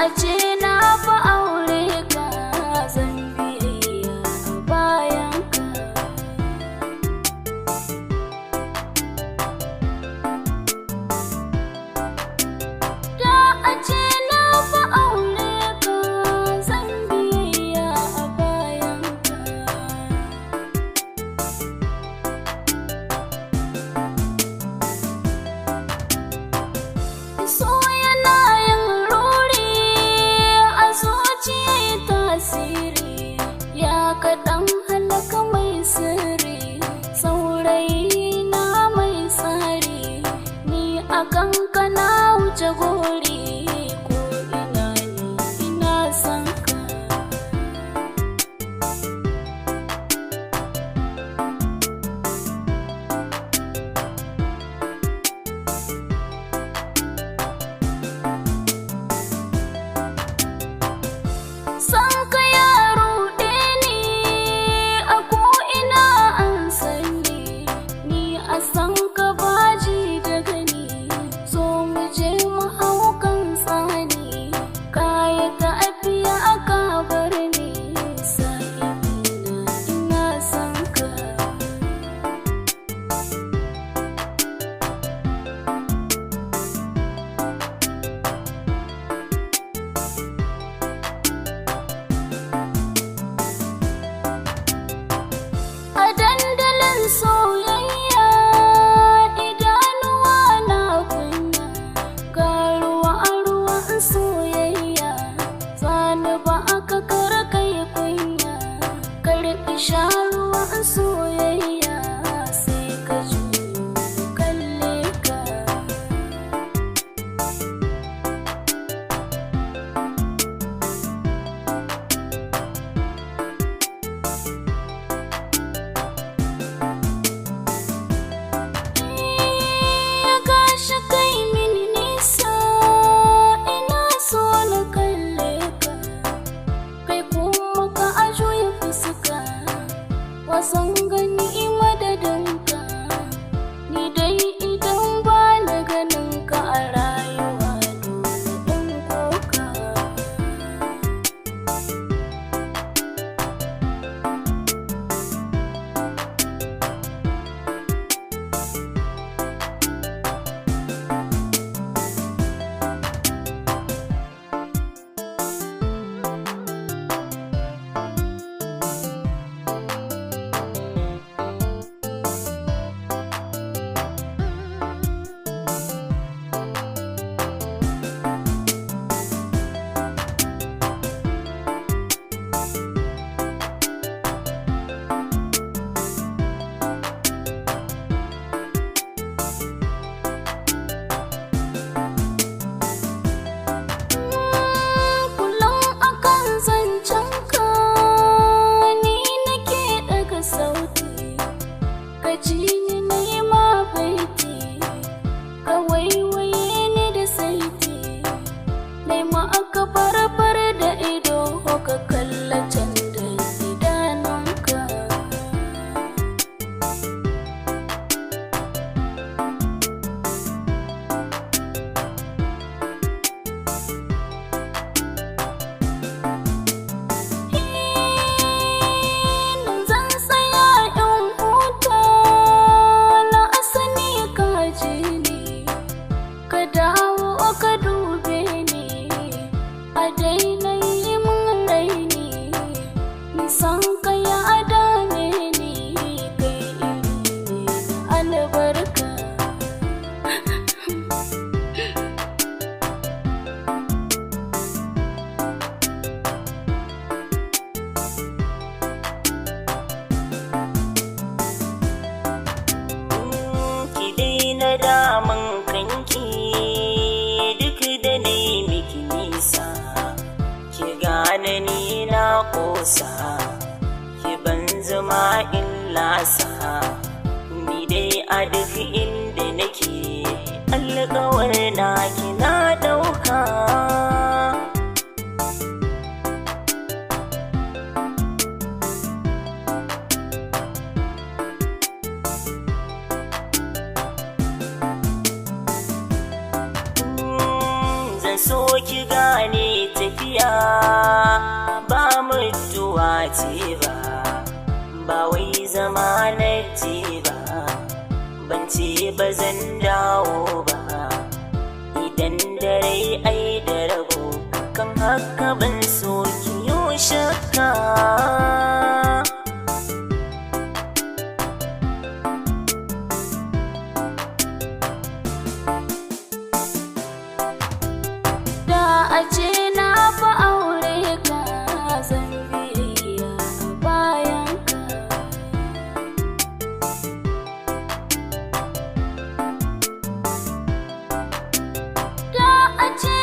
a ce na fa aure ka zan biyayya a bayanka. Da a ce na fa aure ka zan biyayya a bayanka. So yana yin ruri a zuciyar tasiri, ya kaɗan halaka mai sirri, saurayi na mai tsari, ni a kanka na wuce gori, ko ina ne ina son ka. San ka ya ruɗe ni a ko'ina an sani, ni a san ka baji da gani, so mu je mu hau kan tsani, kaya ta afiya aka bar ni, sahibina ina san ka. A dandalin soyayya idanuwa na kunya, ga ruwa a ruwan soyayya, zani ba aka karkai kunya, karɓi sha ruwan soyayya, sai ka juyo kalle ka. Ya gashi kai mini nisa, ina so na kalle ka, kai kuma ka ajoye fuska, wasan gani madadinka, ni dai idan ba na ganin ka a rayuwa dole in koka. Kullum akan zancen ka ni nake daga sauti, ka ji ni na yi ma baiti, ka waiwaye ni da saiti, nai ma aka farfar da ido ka kalla can da idanunka. Nan zan tsaya in huta, na asani ka ji ni, ka dawo ka dube ni, a daina yi min raini, nisan ka ya dame ni, kai iri ne na albarka. Ki daina damun kanki, duk da ne miki nisa, ki gane ni na kosa, ki ban zama in lasa, ni dai a duk inda nake alƙawar na ki na ɗauka. so ki gane ta zan dawo ba, idan da rai ai da rabo, kan haka ban so kiyo shakka. Da a ce na fa aure ka, zan biyayya a bayanka. Da a ce